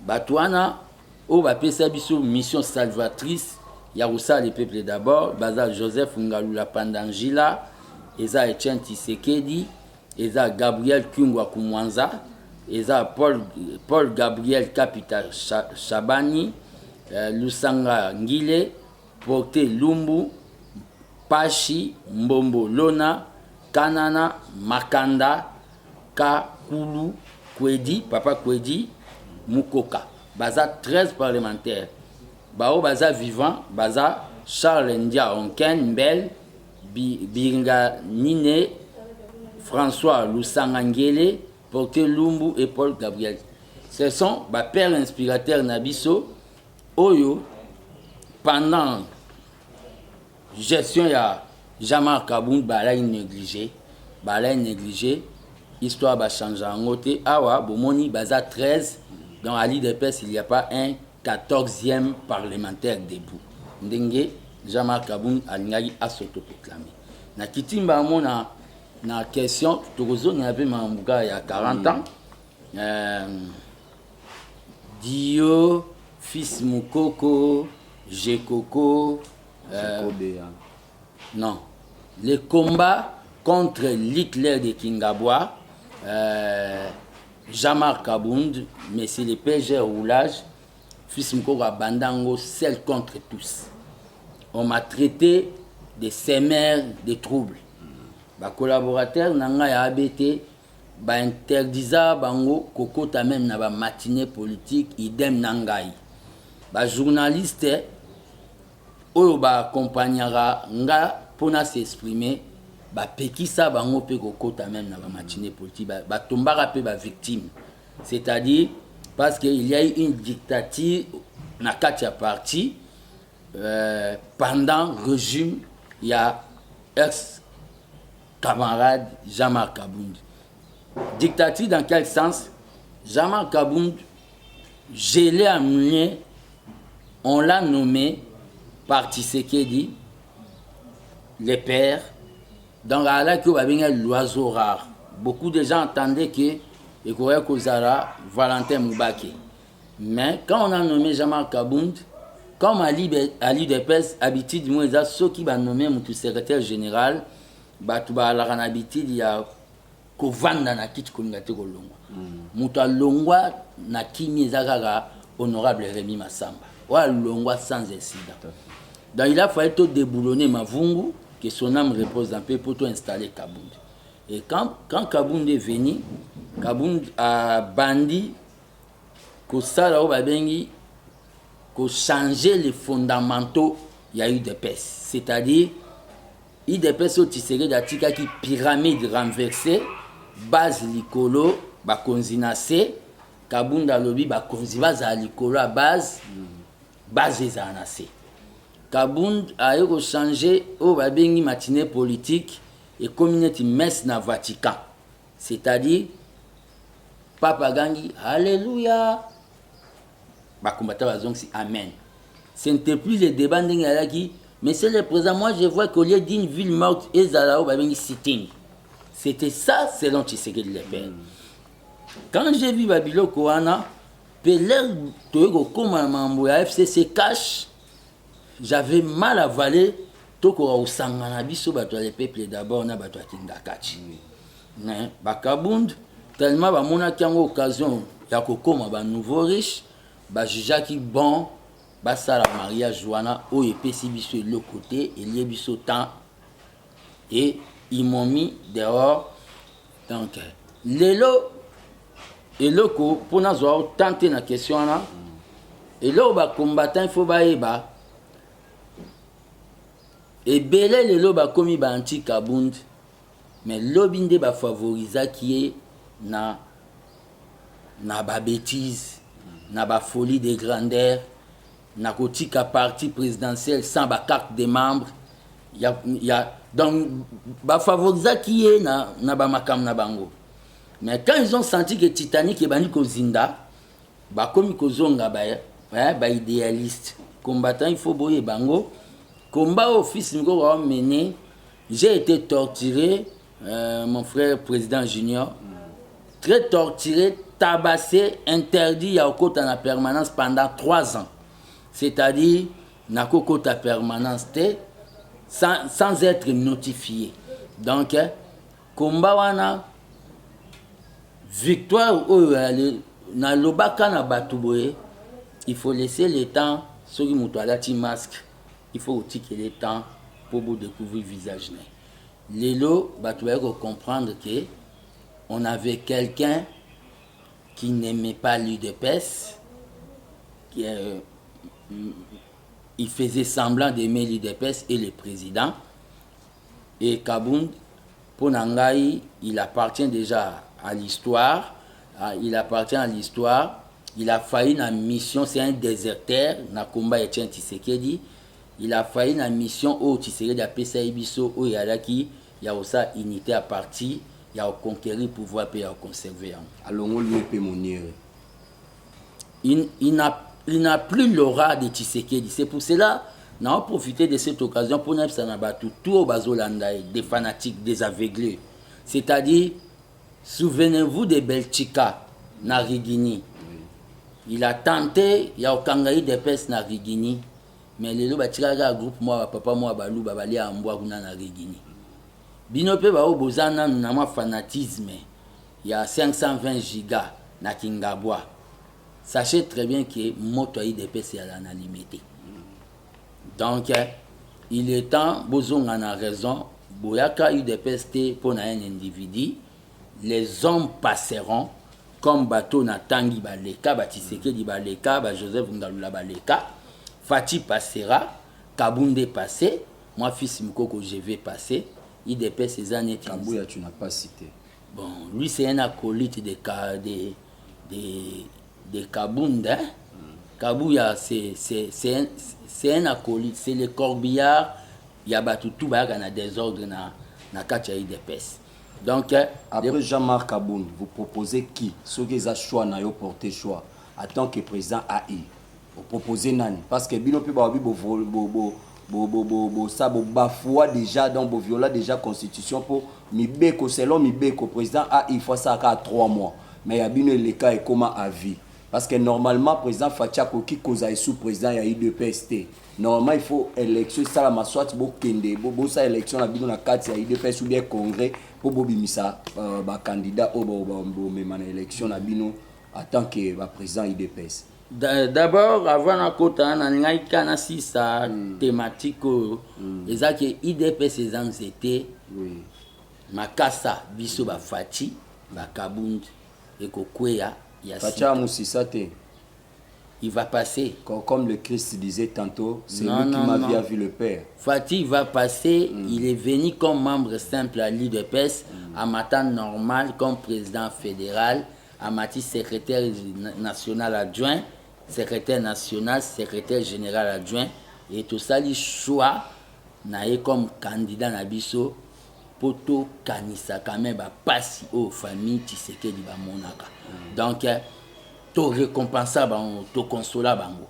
Batouana, au bapesa biso mission salvatrice, Yaroussa le peuple d'abord, Baza Joseph Ngalula Pandangila, Eza Etienne Tshisekedi, Eza Gabriel Kungwa Kumwanza, Eza Paul Gabriel Kapita Shabani, Lusanga Ngile, Porte Lumbu, Pachi, Mbombo Lona, Kanana, Makanda, Kakulu, Kwedi, Papa Kwedi, Mukoka. Baza 13 parlementaires. Bao Baza vivant, Baza Charles Ndia Onken, Mbel, Biringa Nine, François Lusangangele, Porte Lumbu et Paul Gabriel. Ce sont les pères inspirateurs Nabiso, Oyo, pendant la gestion de Jean-Marc Kabound, Balay négligé, histoire va changer en côté. Awa, Bomoni, Baza 13, dans la l'IDPS, il n'y a pas un 14e parlementaire debout. Ndenge, Jean-Marc Kabound a s'autoproclamé. Na Kitimba, na question, Togozo n'y avait il y a 40 ans. Dio, fils Moukoko, Gekoko. Non. Le combat contre l'Hitler de Kingabwa, Jean-Marc Kabound, mais c'est le PG roulage, fils Moukoko Bandango, seul contre tous. On m'a traité de sémères de troubles. Les collaborateurs n'ont ya ABT, interdisa bango kokota même na ba matinée politique idem nangai. Les journalistes oyo ba accompagnera nga pona s'exprimer ba pekisa bango pe kokota même na ba matinée politique ba tombara pe ba victime. C'est-à-dire parce qu'il y a eu une dictature na kati ya parti pendant le régime il y a ex-camarade Jean-Marc Kabound. Dictature dans quel sens? Jean-Marc Kabound, je l'ai amené, on l'a nommé par Tshisekedi, les pères, dans la que l'oiseau rare. Beaucoup de gens entendaient que Ekoya Kozara, Valentin Moubake. Mais quand on a nommé Jean-Marc Kabound, comme Ali Depes, habitude, ceux qui ont nommé mon secrétaire général, Batouba la habitude, il y a Kovanda na kit Kolingate Kolongwa. Mouta Longwa na Kimi Zagaga, honorable Rémi Massamba. Wa Longwa sans incident. Donc il a fallu tout déboulonner Mavungu, que son âme repose un peu pour tout installer Kabound. Et quand Kabound est venu, Kabound a bandi, que ça là, que changer les fondamentaux, il y a eu des pestes. C'est-à-dire, il y a des pestes au Tshisekedi d'Atika qui pyramide renversée, base likolo, bakonzinase, Kabound a lobby, bakonzibaza likolo à base ezanase. Kabound a eu changé au babengi matinée politique et communauté messe na Vatican. C'est-à-dire, Papa Gangi, Alléluia. Amen. Ce n'était plus le débat qui, mais c'est le président. Moi, je vois qu'au lieu d'une ville morte, sitting. C'était ça, selon Tshisekedi le père. Quand j'ai vu Babilo Koana, FCC cache, j'avais mal avalé. Toko au sanganabiso bato le peuple d'abord na bato Tindakachi. Bakabound tellement ba mona kiango occasion ya kokoma ba nouveau riche. Bajuja qui bon, basala mariage wana o epesi biso le côté et lié biso temps et ils m'ont mis dehors. Donc lelo eloko pour na zo tenter na question na elo ba combattant il faut ba eba et belé lelo ba komi ba anti Kabound mais lobinde ba favorisa qui est na ba bêtise na ba folie de grandeur na kotika parti présidentiel sans ba carte de membre y a donc ba favorisa qui est na ba makam na bango. Mais quand ils ont senti que Titanic est bani kozinda ba komi kozonga ba idéaliste combattant il faut boyer bango combat au fils ngo a mené. J'ai été torturé mon frère président junior très torturé, tabassé, interdit à côté en permanence pendant 3 ans. C'est-à-dire, n'a côté en permanence sans être notifié. Donc, combat wana victoire na lobaka na batuboye, il faut laisser le temps ceux qui mutualati masque, il faut aussi que le temps pour vous découvrir le visage. Lelo batuboye comprendre que on avait quelqu'un qui n'aimait pas l'UDPS, qui il faisait semblant d'aimer l'UDPS et le président. Et Kabound, pour Nangaï, il appartient déjà à l'histoire. Il appartient à l'histoire. Il a failli dans la mission, c'est un déserteur, Nakomba Etienne Tshisekedi. Il a failli dans la mission où Tshisekedi a fait ça, où il y a qui, il y a aussi unité à partir, il y a conquérir le pouvoir et à conserver. Alors, on lui peut monir. Il n'a plus l'aura de Tshisekedi. C'est pour cela nous avons profité de cette occasion pour nous battre tout au Bazolandaï, des fanatiques, des aveuglés. C'est-à-dire, souvenez-vous de Belchika, Narigini. Il a tenté, il y a Okangaï de Pes Narigini, mais les gens ont groupe moi, papa moi, balou, babali à Amboa, Narigini. Binope ba obozana na fanatisme. Il y a 520 gigas na Kingabwa. Sachez très bien que moto IDPS est à la limité. Donc, il est temps, Bozong en a raison, Boyaka UDPS pour un individu, les hommes passeront comme bateau na Tangi Baleka, Batiseke di Baleka, Joseph Ngalula Baleka, Fati passera, Kabunde passé, moi fils Mukoko je vais passer, IDPS ces années. Kabouya tu n'as pas cité. Bon, lui c'est un acolyte de Kabunde. Hein? Kabouya c'est un acolyte, c'est le corbillard, il y a tout un désordre na Katia IDPS. Donc, après Jean-Marc Kaboun, vous proposez qui? Ceux qui ont choix, n'a porté choix en tant que président AI. Vous proposez Nani? Parce que Bino Pibabi, ça bafoua déjà dans vos viola déjà constitution pour Mibeko, selon Mibeko, président AI, il faut ça à 3 mois. Mais il y a bien le cas et comment à vie. Parce que normalement, président Fatia Koki Koza est sous-président, il y a eu 2 PST. Normalement, il faut élection, ça la massoit, Kende, ça élection, la bidon la 4, il y a eu 2 PST ou bien congrès pour Bobimisa, candidat au même élection, la bino en tant que président IDPS. D'abord, avant la côte, on a eu sa thématique, les que IDPS, les étaient Makasa, Biso, Fati, Kabund, et Kokweya. Il va passer. Comme le Christ disait tantôt, c'est lui qui m'a vu le Père. Fatih va passer, il est venu comme membre simple à l'IDPS, à Matan normal comme président fédéral, à Mati secrétaire national adjoint, secrétaire national, secrétaire général adjoint, et tout ça, il choix comme candidat Nabiso. Poto kanisa quand même passer aux familles Tshisekedi ba monaka. Donc to récompensa bango, to consola bango.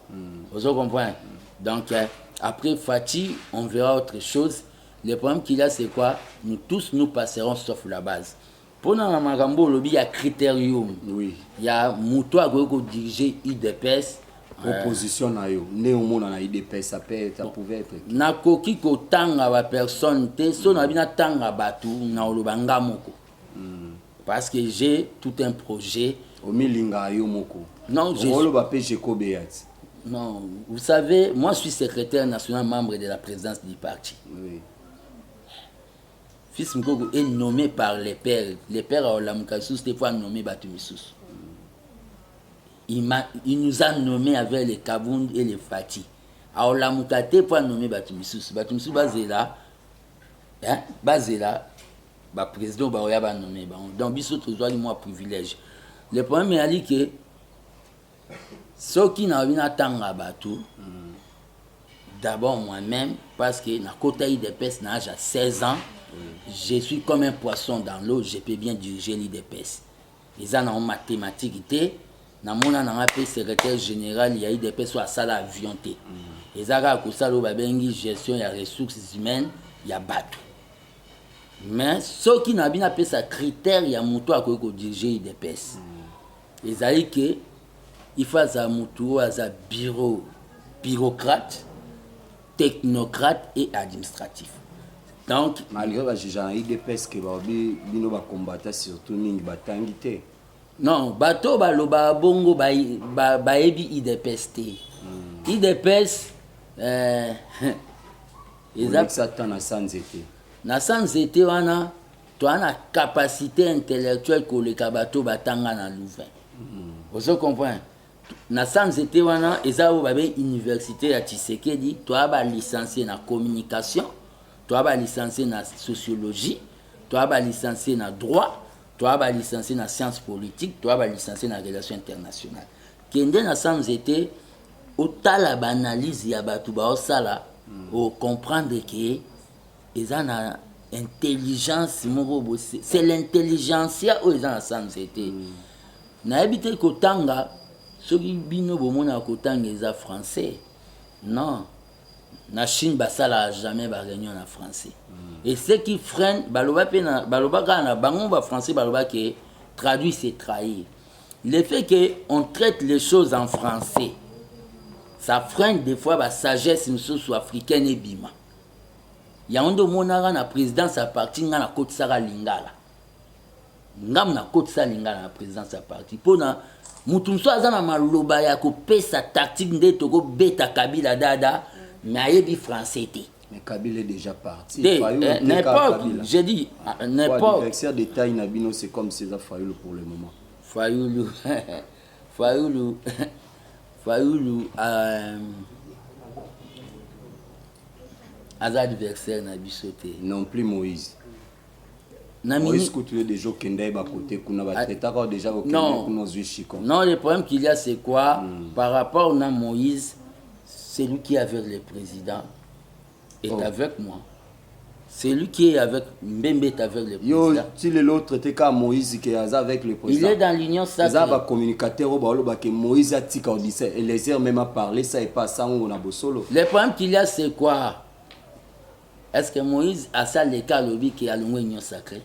Vous comprenez? Donc après Fati, on verra autre chose. Le problème qu'il y a c'est quoi? Nous tous nous passerons sauf la base. Pour na magambo lobi il y a critérium. Oui. Il y a muto a go diriger IDPS. Proposition na yo néomona na IDPS ça pouvait être na koki ko tanga ba personne te so na bina tanga batu na olobanga moko parce que j'ai tout un projet au milinga yo moko non non vous savez moi je suis secrétaire national membre de la présidence du parti. Oui. Fils Mukoko est nommé par les pères à Olamukasus des fois nommé Batumisus. Il nous a nommé avec les Kabound et les Fati. Alors la Mukate pour nommer Batumisus. Batumisus Bazela, président Baoya va nommer. Donc biso toujours moi privilège. Le problème est que ceux qui n'ont pas tanga batu, d'abord moi-même parce que na kota IDPS n'a déjà 16 ans, je suis comme un poisson dans l'eau, je peux bien diriger l'IDPS. Ils ont en mathématiques. Na mona na ngape secrétaire général il y a eu des personnes à sala avion té ezaka ko sala ba bengi gestion ya ressources humaines ya bato mais ceux qui n'ont pas appelé ça critère, il y a moto à diriger IDPS. Ils ont dit que il faut un moto, un bureaucrate, technocrate et administratif. Donc, malgré que j'ai IDPS que bino ba combattre surtout mingi batangité. Non, bateau baloba bongo ba ebi IDPS te. IDPS Exactement na sanzete. Na sanzete wana to ana capacité intellectuelle ko le kabato batanga na Louvain. Vous comprenez? Na sanzete wana ezao babe université ya Tshisekedi to aba licencié na communication, to aba licencié na sociologie, to aba licencié na droit. Tu as licencié en sciences politiques, tu as licencié en relations internationales. Kende na sans été autant la analyse ya batu ba osala au comprendre que ils ont intelligence c'est l'intelligentsia où ils ont sans été. Na habité kotanga soki bino bomona kotanga eza français. Non. Na Chine basala jamais ba réunion en français. Et ce qui freine baloba kana bango ba français baloba que traduit c'est trahir. Le fait que on traite les choses en français ça freine des fois la sagesse soit africaine et bima. Ya ondo monara na présidence à parti na côte sara lingala. Ngam na côte sara lingala na présidence à parti pona mutu so azana maloba ya ko pesa tactique nde toko beta Kabila dada. Mais ayebi français té. Mais Kabila est déjà parti. N'importe, j'ai dit, n'importe. L'adversaire de taille Nabino, c'est comme César Fayoulou pour le moment. Fayoulou, adversaire Nabisoté. Non plus Moïse. Moïse Koutoulé déjà au Kenda à côté, qu'on a déjà au Kenda, qu'on a Chico. Non, le problème qu'il y a, c'est quoi? Par rapport à Moïse, c'est lui qui est avec le président est avec moi. C'est lui qui est avec Mbembe est avec le président. Si l'autre était comme Moïse qui est avec le président. Il est dans l'union sacrée. Il y a un communicateur que Moïse a dit et les airs même à parler ça et pas ça on a beau solo. Le problème qu'il y a c'est quoi? Est-ce que Moïse a ça le cas lobby qui a l'union sacrée?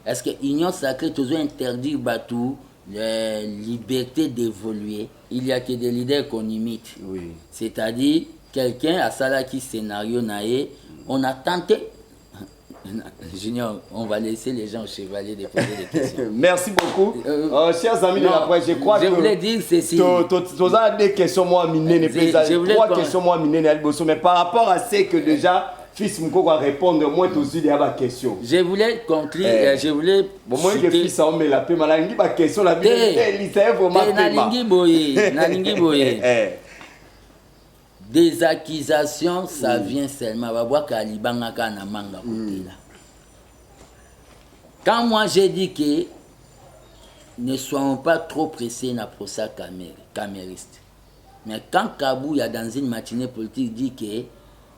Est-ce que l'union sacrée toujours interdit Batou la liberté d'évoluer? Il y a que des leaders qu'on imite. Oui. C'est-à-dire, quelqu'un a ça là qui scénario naé, on a tenté. Junior, on va laisser les gens au chevalier de poser des questions. Merci beaucoup. Chers amis de la presse, je crois que... Je voulais dire ceci. Tu as des questions, moi, miné, trois questions, moi, miné, mais par rapport à ce que déjà... Fils Moko va répondre moi aussi des questions. Je voulais conclure, je voulais bon moi que fils on me la paix malangi ba question la vie c'est vraiment nalingi boye. Des accusations ça vient seulement va voir kalibanga kana manga kotela. Quand moi j'ai dit que ne soyons pas trop pressés na procès camériste. Mais quand Kabou il y a dans une matinée politique dit que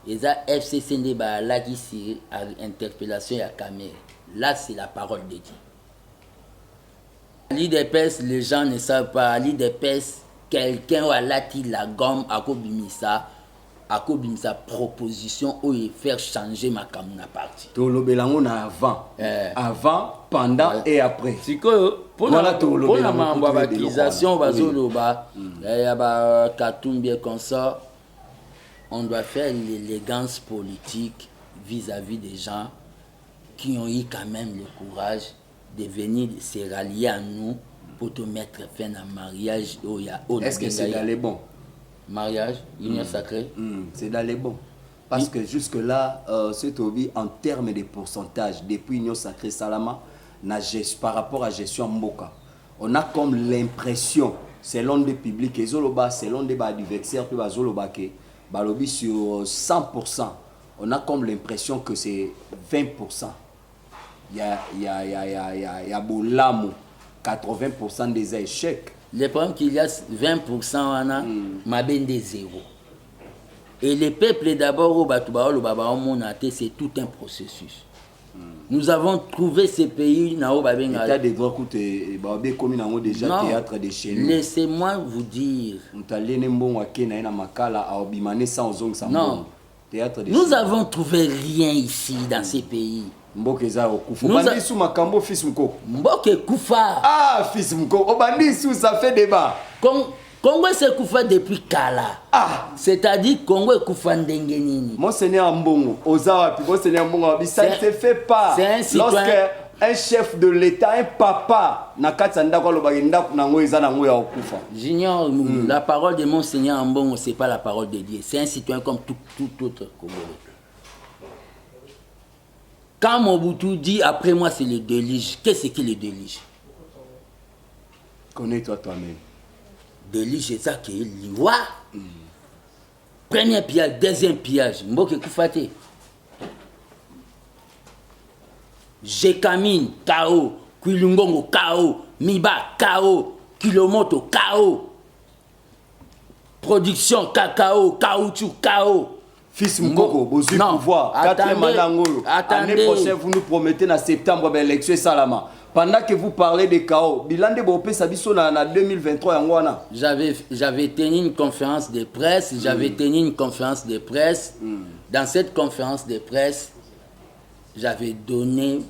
les FCC n'est là qui s'est interpellation à Camer. Là, c'est la parole de Dieu. L'IDPS, les gens ne savent pas. L'IDPS, quelqu'un a lâti la gomme à Kobimisa proposition où il faire changer ma Kamuna parti. Tout le bélangon avant. Avant, pendant et après. C'est que pour la accusation, il y a Katumbi et consort. On doit faire l'élégance politique vis-à-vis des gens qui ont eu quand même le courage de venir se rallier à nous pour te mettre fin à un mariage. Est-ce que c'est dans les bons? Mariage, union sacrée? C'est dans les bons. Parce que jusque-là, c'est en termes de pourcentage, depuis union sacrée Salama, par rapport à gestion Mboka, on a comme l'impression, selon des publics, selon des adversaires, Balobi sur 100%, on a comme l'impression que c'est 20%. Il y a Bolamo, 80% des échecs. Le problème qu'il y a 20%, on a Mabende zéro. Et les peuples d'abord, c'est tout un processus. Nous avons trouvé ces pays. L'état des droits déjà théâtre de chez nous. Laissez-moi vous dire. Non. Nous avons trouvé rien ici dans ces pays. Mboka eza okufa. Nous Bandi sous makambo fils Mukoko. Mboka kufa. Ah fils Mukoko, bandi sous ça fait débat. Congo se kufa depuis Kala. Ah, c'est-à-dire Congo est kufa ndenge nini. Monseigneur Mbongo, Ozawa, puis Monseigneur Mbongo, ça ne se fait pas. C'est un citoyen. Lorsque un chef de l'État, un papa, na katanda kwa lobagenda na ngo eza na ngo ya okufa. J'ignore, la parole de Monseigneur Mbongo, c'est pas la parole de Dieu. C'est un citoyen comme tout autre Congolais. Quand Mobutu dit après moi c'est le délige, qu'est-ce que le délige? Connais-toi toi-même. Délige, c'est ça qui est l'iwa. Premier pillage, deuxième pillage. Mboke Koufate. Jekamine, KO. Kwilungongo, KO. Miba, KO. Kilomoto, KO. Production, cacao, caoutchouc, KO. Fils Mukoko, vous avez pouvoir. Quatrième année, année prochaine, vous nous promettez en septembre, l'élection est Salama. Pendant que vous parlez de KO, Bilande Bopé Sabiso en 2023, j'avais tenu une conférence de presse. Dans cette conférence de presse, j'avais donné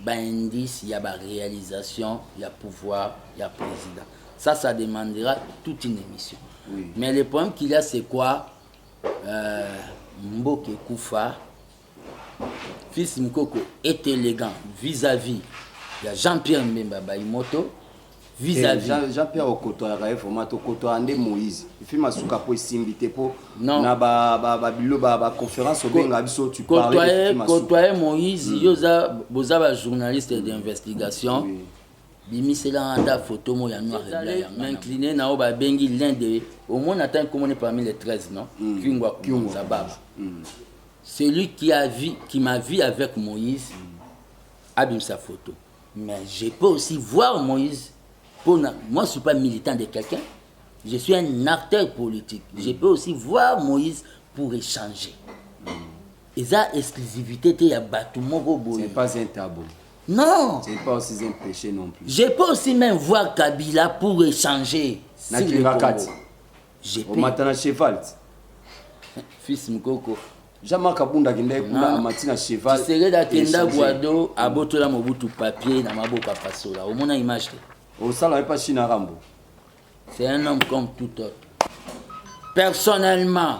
un indice, il y a la réalisation, il y a pouvoir, il y a président. Ça demandera toute une émission. Oui. Mais le problème qu'il y a, c'est quoi? Mboke Koufa, fils Mukoko est élégant vis-à-vis. Il y a Jean-Pierre Mbemba Baïmoto, vis-à-vis. Jean-Pierre Okoto a formato Okoto Andé Moïse. Il fait ma souka pour s'inviter pour na conférence au Benga biso tu parlais de Kotoye Moïse, yoza boza journaliste d'investigation. Bimi c'est là en photo mo ya noir et blanc. M'incliné na oba bengi l'un de au moins atteint comme on est parmi les 13 non. Kyungwa Zababa. Celui qui m'a vu avec Moïse abîme sa photo. Mais je peux aussi voir Moïse. Moi, je ne suis pas militant de quelqu'un. Je suis un acteur politique. Je peux aussi voir Moïse pour échanger. Et ça, exclusivité, il y a bâtiment. Ce n'est pas un tabou. Non. Ce n'est pas aussi un péché non plus. Je peux aussi même voir Kabila pour échanger. Sur le Congo. Je peux. Au matin cheval. Fils Mukoko. Jamais Kabunda Ginde Kunda Amatina cheval. Tu serais d'Akenda Guado à Botola Mobutu papier na maboka pasola. Au moins image. Au salon pas China Rambo. C'est un homme comme tout autre. Personnellement,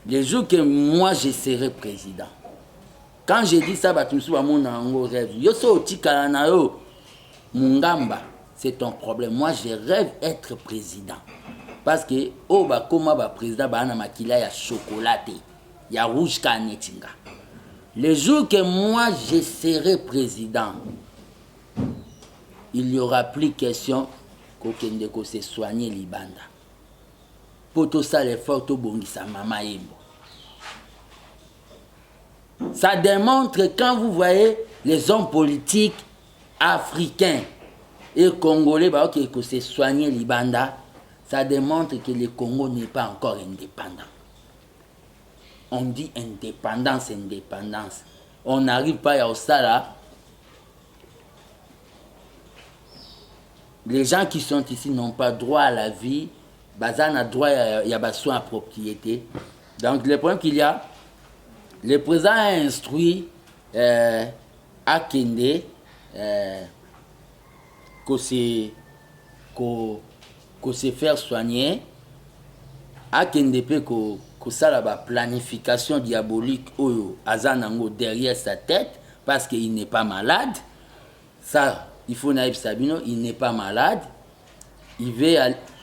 les jours que moi je serai président, quand j'ai dit ça, mon rêve. Yo so tikalanayo mungamba, c'est ton problème. Moi je rêve être président. Parce que comme président na makila ya chocolaté, ya rouge kanetinga. Les jours que moi je serai président, il n'y aura plus question qu'on se soigner Libanda. Pour tout ça, l'effort to bongisa mama yembo. Ça démontre quand vous voyez les hommes politiques africains et congolais que se soigner Libanda, ça démontre que le Congo n'est pas encore indépendant. On dit indépendance. On n'arrive pas à ça là. Les gens qui sont ici n'ont pas droit à la vie. Bazan a droit à soin à propriété. Donc le problème qu'il y a, le président a instruit à Kende qu'on se faire soigner. À Kende peut que ça la planification diabolique Azanango derrière sa tête parce qu'il n'est pas malade. Ça, il faut naïf Sabino, il n'est pas malade. Il veut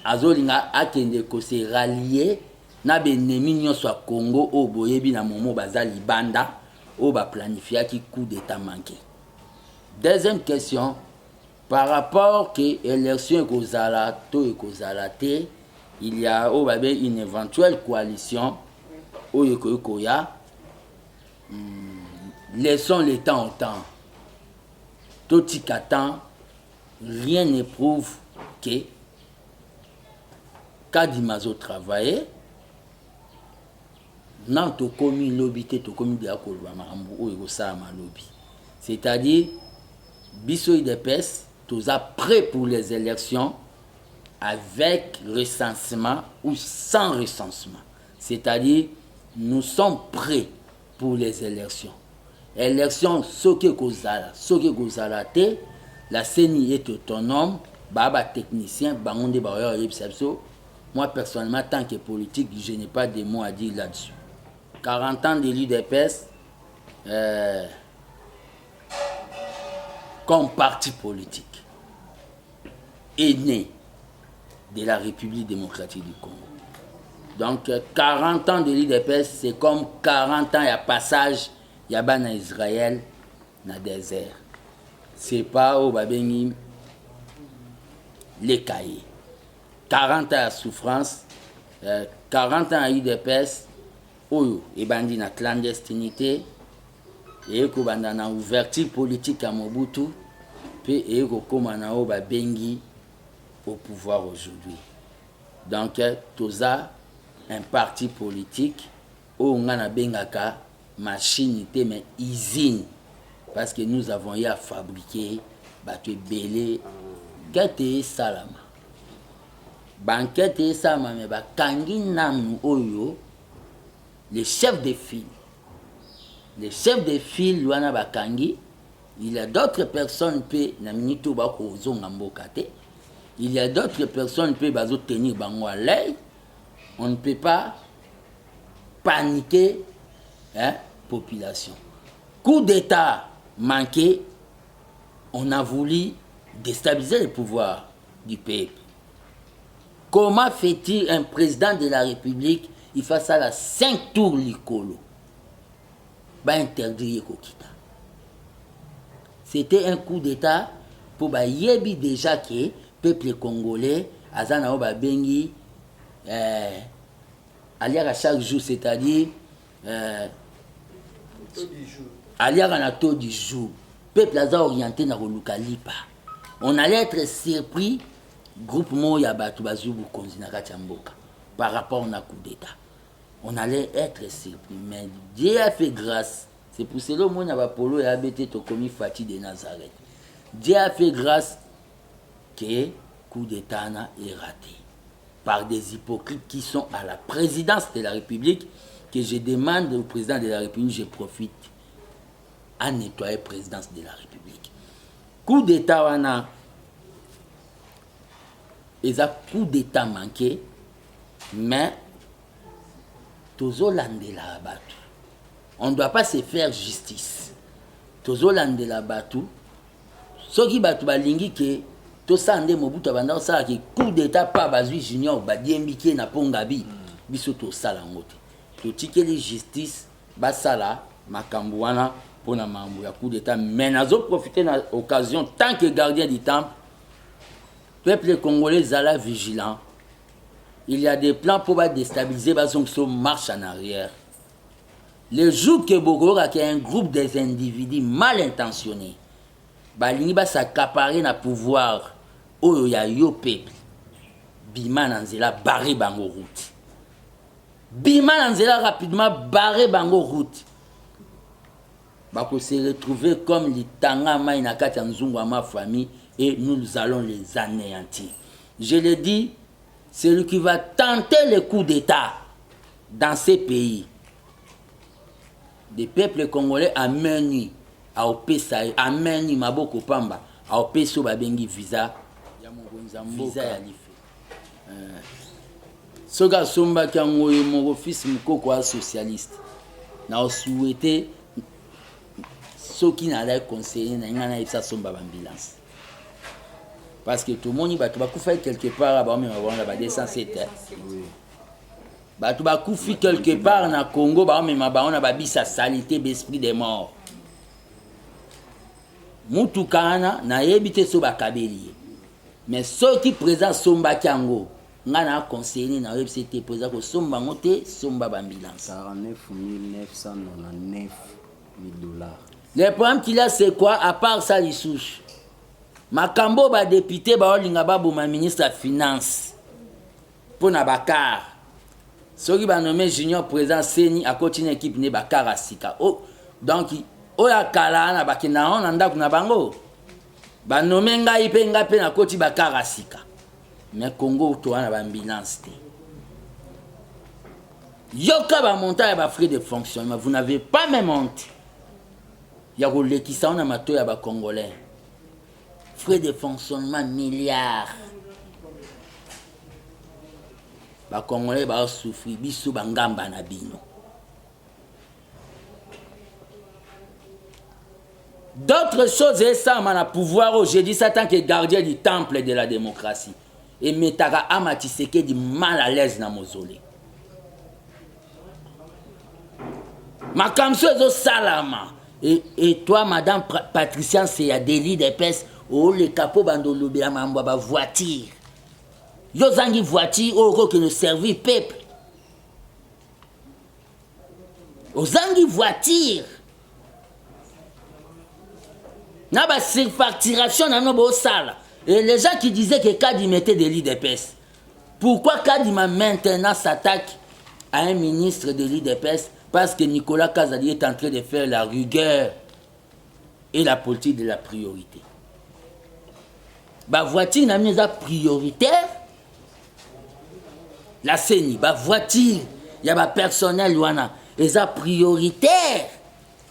azolinga akende ko se rallier na benemi nyonso a Congo o boyebi na momo bazali banda o ba planifier qui coup d'état manqué. Deuxième question, par rapport que élection ekozala to ekozalate, il y a une éventuelle coalition o yokoya. Laissons le temps au temps. Totikatan, rien ne prouve que Kadimazo travaille, non, tu commis lobby, tu commis de lobby. C'est-à-dire, Bissou de PES, tu es prêt pour les élections avec recensement ou sans recensement. C'est-à-dire, nous sommes prêts pour les élections. élection soki kozala te la CENI est autonome baba technicien bango nde baoyo yebisa biso. Moi personnellement tant que politique je n'ai pas de mots à dire là-dessus. 40 ans de l'UDPS comme parti politique est né de la République démocratique du Congo. Donc 40 ans de l'UDPS c'est comme 40 ans il y a passage il y a ban Israël dans le désert. C'est pas au babengi les cahiers. 40 ans de souffrance, 40 ans à UDPS, oyo et bandi na clandestinité, et ko banda na ouverture politique à Mobutu, puis et ko koma na o babengi au pouvoir aujourd'hui. Donc toza un parti politique où on a bengaka machine mais usine parce que nous avons eu à fabriquer bateau belé gâté salama banquette salama mais ba kangi nanu oyo les chefs de file wana ba kangi. Il y a d'autres personnes pe na minito ba ko zonga mboka te. Il y a d'autres personnes pe bazo tenir bango à l'œil. On ne peut pas paniquer population. Coup d'état manqué, on a voulu déstabiliser le pouvoir du peuple. Comment fait-il un président de la République, il fait ça à 5 tours l'icolo, va interdire Kokita. C'était un coup d'état pour yebi déjà que le peuple congolais, azana oba bengi, aliara chaque jour, c'est-à-dire aliara na taux du jour. Peuple a orienté na Rolukalipa. On allait être surpris, groupe Moya Batu Bazubu Konzinaka Chamboka, par rapport au coup d'état. On allait être surpris, mais Dieu a fait grâce. C'est pour cela que mon Polo et Abete Tokomi Fati de Nazareth. Dieu a fait grâce que coup d'état est raté par des hypocrites qui sont à la présidence de la République, que je demande au président de la République, je profite à nettoyer la présidence de la République. Coup d'état wana, ils ont coup d'état manqué, mais tozolande la batu. On ne doit pas se faire justice. Tozolande la batu. Soki batu balingi ke tosande Mobutu abanda osala ki coup d'état pa bazui junior badiembiki na pongabi biso tosala ngote. Totikeli justice basala makambo wana pona mambo ya coup d'état, mais nazo profiter na occasion tant que gardien du temple peuple congolais zala vigilant. Il y a des plans pour déstabiliser basonso marche en arrière. Le jour que Bogora qui est un groupe des individus mal intentionnés balingi ba s'accaparer na pouvoir oyo ya yo peuple bima na nzela barrer bango route. Bima na nzela rapidement barrer bango route. Bako se retrouver comme les tanga mai na kati nzungu ma famille et nous allons les anéantir. Je le dis, celui qui va tenter le coup d'état dans ces pays, des peuples congolais ameni a opesa ameni maboko pamba a opeso babengi visa ya mokonza mboka ya life. Soka somba kango mon office mukoko a socialiste na souhaité soki na la conseiller na ngana ipsa somba ambulance parce que tout le monde va faire quelque part ba même avoir la descente batu bakufi quelque part na Congo ba même ba on a babisa salité d'esprit des morts mutu kana na yebite so bakabeli mais ceux qui présent somba kango ngana conseiller na website présent ko somba ngote somba ambulance 49 999 $. Le problème qu'il a c'est quoi à part ça les souches makambo ba député ba olinga ba boma ministre de finance pour na bakar soki ba nommé junior président Seni a continuer équipe ne bakar asika oh donc o ya kala na bakina on ndako na bango ba nommé ngai pe ngape na koti bakar asika mais Congo to na ba ambulance te yoka ba montant ba frais de fonctionnement vous n'avez pas même honte Il y a qui sont dans ma toile à Congolais. Frais de fonctionnement milliards. Les Congolais vont souffrir. Bisou bangamba na bino. D'autres choses, et ça, on a pouvoir, j'ai dit ça tant que gardien du temple de la démocratie. Et Metara Amatiseke dit mal à l'aise dans Mozolé. Ma kamso salama. Et toi, Madame Patricia, c'est à délit d'épaisse. Oh, le capot bandolo bia mamba voiture. Yo zangi voiture, oh, que ne servi peuple. Aux zangi voiture. N'a pas surfacturation dans nos salles. Et les gens qui disaient que Kadi mettait des lits d'épaisse. Pourquoi Kadi maintenant s'attaque à un ministre de lits d'épaisse? Parce que Nicolas Kazadi est en train de faire la rigueur et la politique de la priorité. Bah voiture n'a mis la prioritaire. La CENI, bah voiture, il y a bah personnel louana. Et ça prioritaire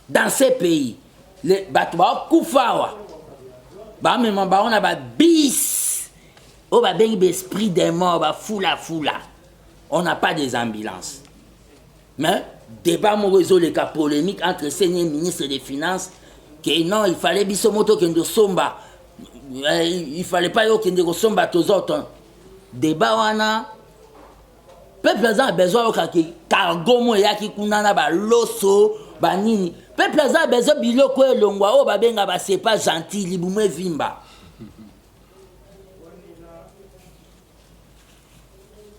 dans ces pays. Les batouba koufawa. Bah même bah on a bah bis. Oh bah ben esprit des morts, bah foula. On n'a pas des ambulances. Mais débat mon réseau les cas polémiques entre seigneur ministre des Finances que non, il fallait bisomoto kendo somba. Il fallait pas yo kendo somba tous autres. Débat wana peuple a besoin de cargo mo yaki kunana ba loso ba nini. Peuple a besoin biloko elongwa o ba benga ba c'est pas gentil libumwe vimba.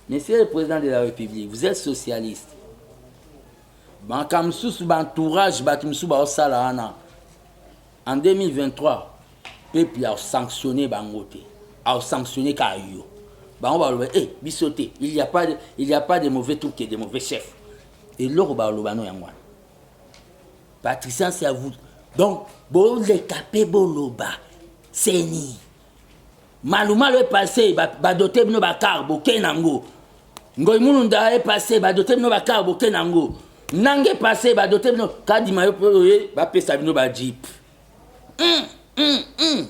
Monsieur le président de la République, vous êtes socialiste. Entourage, en 2023, le peuple a sanctionné Bangote, a sanctionné Kayo. On va dire, bisoté, il n'y a pas de mauvais trucs et de mauvais chefs. Et l'autre, Patricia, c'est à vous. Donc, bon, les capés, boloba, c'est ni. Maluma le passé, doté de nos carbo, kenango. Ngoy Mulunda est passé, doté de nos carbo, kenango. Nange passé ba doté no kadi mayo poye ba pesa bino ba jeep.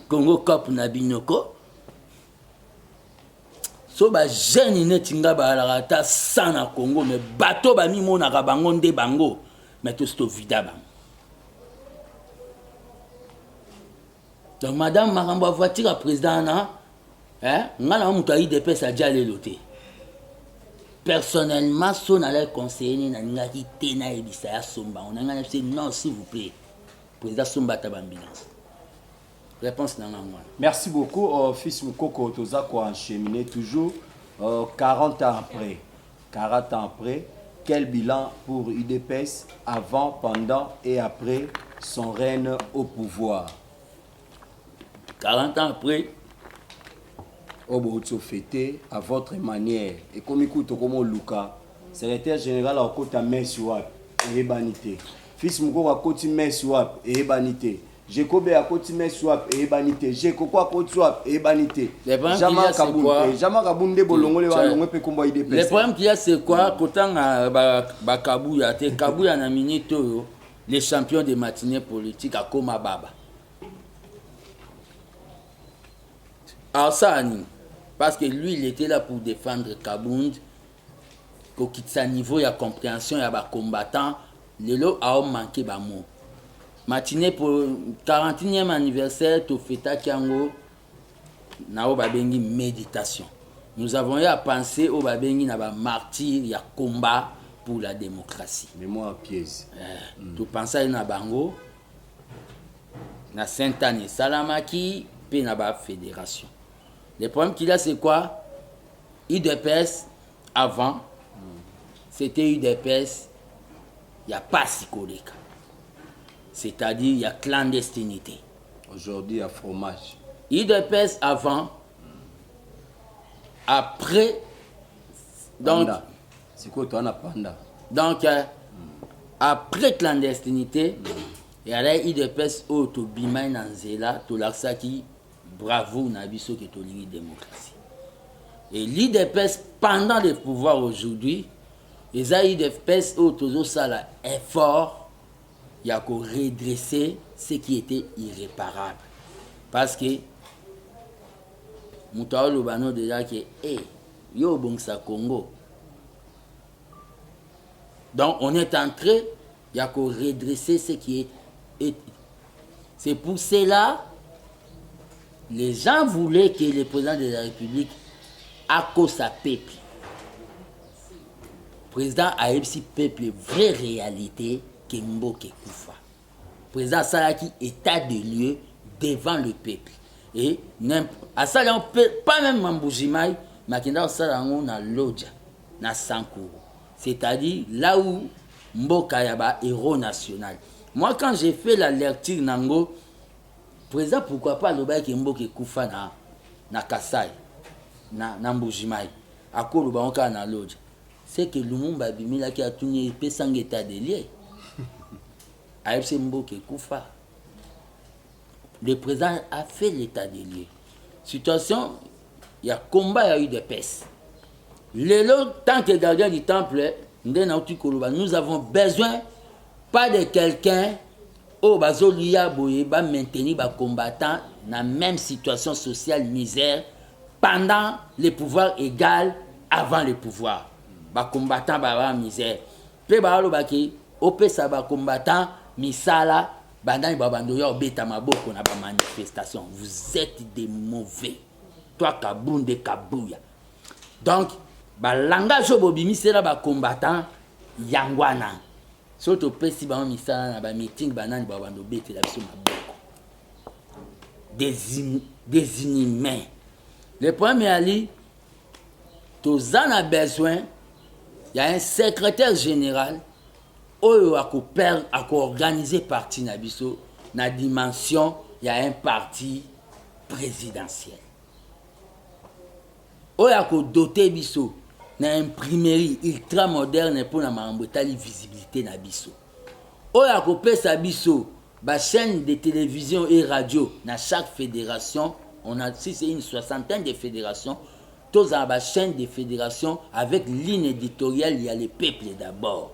Congo Cup na binoko. So ba jeune netinga ba la ta sana Congo mais bateau ba mi mona ka bango nde bango mais tout sto vida ba. Donc madame Marambo voiture président na ngala mutu ayi de pesa jale loté. Personnellement, si on allait conseiller, on a dit non, s'il vous plaît. Président Somba Tabambinance. Réponse dans moi. Merci beaucoup, fils Moukoko Toza, quoi, encheminé toujours 40 ans après. 40 ans après, quel bilan pour UDPS avant, pendant et après son règne au pouvoir? 40 ans après, Obo fêté à votre manière. Et comme écoute comme Luka, secrétaire général à côté Meswap et Banité. Fils Mouko à côté Meswap et Banité. Jacob à côté Meswap et Banité. Jacob à côté Swap et Banité. Jamais Kabunde Bolongo les Walongwe pe combat IDPS. Le problème qu'il y a c'est quoi? Quand Kabouya, Kabouya na minito les champions des matinées politiques à Koma Baba. Alors ça, parce que lui, il était là pour défendre Kabound, pour qu'il ait niveau, il y a compréhension, il y a combattant, les lots a manqué de mots. Matinée pour le 41e anniversaire, tu fais ta Kiango, na babengi méditation. Nous avons eu à penser au babengi na ba martyr, il y a combat pour la démocratie. Mémoire pièce. Tu penses à na bango, na Sainte-Anne Salamaki, puis na ba fédération. Le problème qu'il a, c'est quoi? UDPS, avant, c'était UDPS, il n'y a pas psychologique. C'est-à-dire, il y a clandestinité. Aujourd'hui, il y a fromage. UDPS, avant, après, donc... C'est quoi, toi, on a panda? Donc, après clandestinité, il y a UDPS, Autobima, Nanzela, Tolaksaki, bravo, Nabiso qui est au ligne démocratie. Et l'IDPS, pendant le pouvoir aujourd'hui, les IDPS, autour ça là, est fort. il y a qu'à redresser ce qui était irréparable. Parce que, Moutao Lobano déjà que, yo bon ça Congo. Donc on est entré, il y a qu'à redresser ce qui est. C'est pour cela, les gens voulaient que le président de la République accorde sa peuple. Le président a eu si peuple vraie réalité que Mboke Koufa. Le président Salaki état de lieu devant le peuple. Et à ça, on peut pas même Mamboujimaï, mais on a Lodja, na Sankuru. C'est-à-dire là où Mboka Yaba héros national. Moi, quand j'ai fait la lecture Nango, président, pourquoi pas le bail qui Mboke Koufa na Kasai, na Mbujimaï, à quoi le bain na Lodja. C'est que Lumumba Bimila qui a tourné épée sans état de lieu. AFC Mboke Koufa. Le président a fait l'état des lieux. Situation, il y a combat, il y a eu des pestes. Tant que gardien du temple, nous avons besoin pas de quelqu'un au bazolia boye ba maintenir ba combattant dans la même situation sociale misère pendant le pouvoir égal avant le pouvoir. Ba combattant ba misère. Pe ba lo ba ki opesa ba combattant misala bandani ba bandoya obeta maboko na ba manifestation. Vous êtes des mauvais. Toi Kabunde Kabuya. Donc ba langage bobimi sera ba combattant yangwana. Surtout pesi ba misala na ba meeting banani ba bando bete la biso maboko. Des inhumains. Le premier ali tous en a besoin. Il y a un secrétaire général qui a organisé parti Nabiso dans la dimension, il y a un parti présidentiel. Il a doté Biso dans imprimerie ultra moderne pour la visibilité Nabiso. Il a fait sa Biso, la chaîne de télévision et radio dans chaque fédération. On a si c'est une soixantaine de fédérations. Tous dans la chaîne des fédérations avec ligne éditoriale, il y a les peuples d'abord.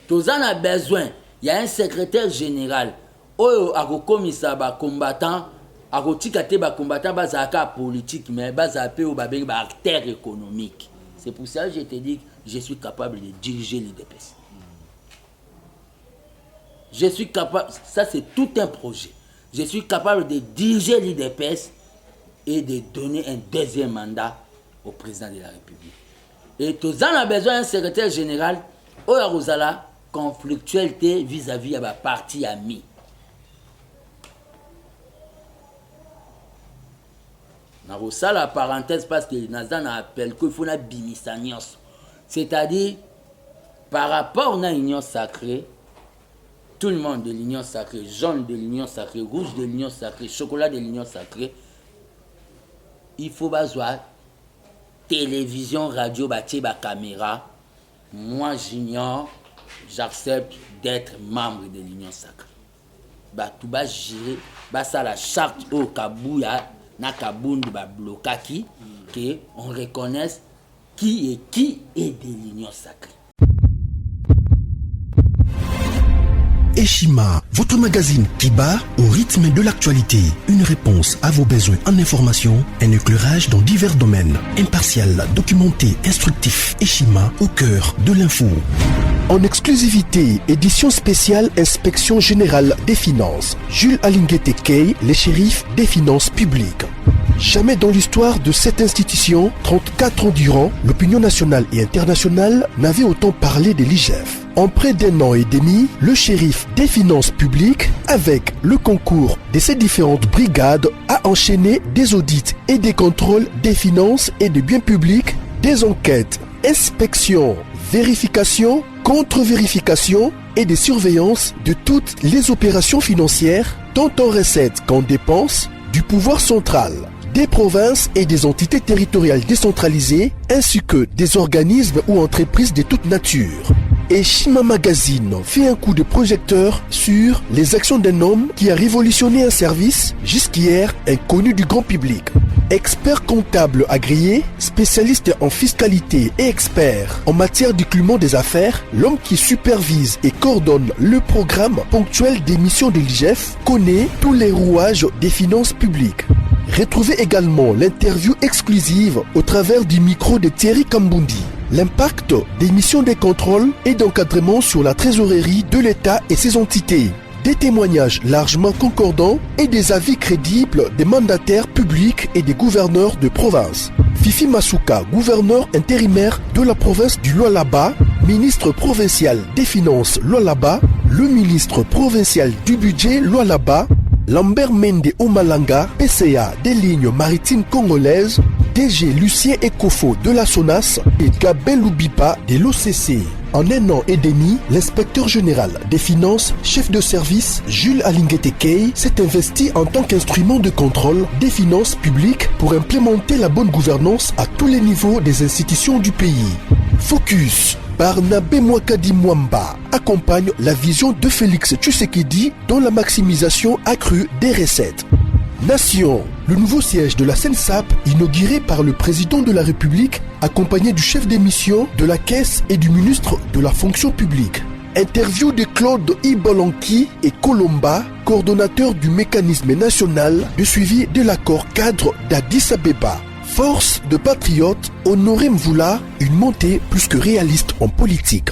Tous en a besoin, il y a un secrétaire général. Oyo a commissaire ba combattant, a tikate ba combattant bazaka politique mais bazapé au babé ba acteur économique. C'est pour ça que je te dis que je suis capable de diriger l'IDPS. Je suis capable, ça c'est tout un projet. Je suis capable de diriger l'IDPS et de donner un deuxième mandat au président de la République. Et tous en a besoin d'un secrétaire général au Rosala conflictualité vis-à-vis de la partie amie. Dans la parenthèse parce que Nazan appelle qu'il faut la bimisanios. C'est-à-dire par rapport à l'union sacrée, tout le monde de l'union sacrée, jaune de l'union sacrée, rouge de l'union sacrée, chocolat de l'union sacrée, il faut besoin télévision, radio, bâti, caméra. Moi, j'ignore, j'accepte d'être membre de l'Union sacrée. Tout va gérer, ça la charte au Kabouya, na Kabundu, blokaki, que on reconnaisse qui est de l'Union sacrée. Eshima, votre magazine qui bat au rythme de l'actualité. Une réponse à vos besoins en information, un éclairage dans divers domaines. Impartial, documenté, instructif. Eshima, au cœur de l'info. En exclusivité, édition spéciale Inspection Générale des Finances. Jules Alinguete Key, les shérifs des finances publiques. Jamais dans l'histoire de cette institution, 34 ans durant, l'opinion nationale et internationale n'avait autant parlé de l'IGF. En près d'un an et demi, le shérif des finances publiques, avec le concours de ses différentes brigades, a enchaîné des audits et des contrôles des finances et des biens publics, des enquêtes, inspections, vérifications, contre-vérifications et des surveillances de toutes les opérations financières, tant en recettes qu'en dépenses, du pouvoir central, des provinces et des entités territoriales décentralisées, ainsi que des organismes ou entreprises de toute nature. Et Shima Magazine fait un coup de projecteur sur les actions d'un homme qui a révolutionné un service jusqu'hier inconnu du grand public. Expert comptable agréé, spécialiste en fiscalité et expert en matière de climat des affaires, l'homme qui supervise et coordonne le programme ponctuel des missions de l'IGF connaît tous les rouages des finances publiques. Retrouvez également l'interview exclusive au travers du micro de Thierry Kambundi. L'impact des missions de contrôle et d'encadrement sur la trésorerie de l'État et ses entités. Des témoignages largement concordants et des avis crédibles des mandataires publics et des gouverneurs de province. Fifi Masuka, gouverneur intérimaire de la province du Lualaba, ministre provincial des Finances Lualaba, le ministre provincial du budget Lualaba, Lambert Mende Omalanga, PCA des lignes maritimes congolaises, DG Lucien Ekofo de la SONAS et Gabel Loubipa de l'OCC. En 1 an et demi, l'inspecteur général des finances, chef de service Jules Alinguetekei, s'est investi en tant qu'instrument de contrôle des finances publiques pour implémenter la bonne gouvernance à tous les niveaux des institutions du pays. Focus. Barnabé Mwakadi Mwamba accompagne la vision de Félix Tshisekedi dans la maximisation accrue des recettes. Nation, le nouveau siège de la SENSAP inauguré par le président de la République accompagné du chef des missions de la Caisse et du ministre de la Fonction publique. Interview de Claude Ibolanki et Colomba, coordonnateur du mécanisme national de suivi de l'accord cadre d'Addis Abeba. Force de patriotes, Honoré Mvula, une montée plus que réaliste en politique.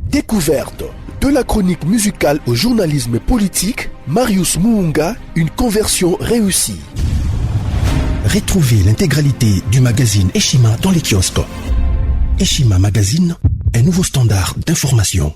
Découverte. De la chronique musicale au journalisme politique, Marius Muunga, une conversion réussie. Retrouvez l'intégralité du magazine Eshima dans les kiosques. Eshima Magazine, un nouveau standard d'information.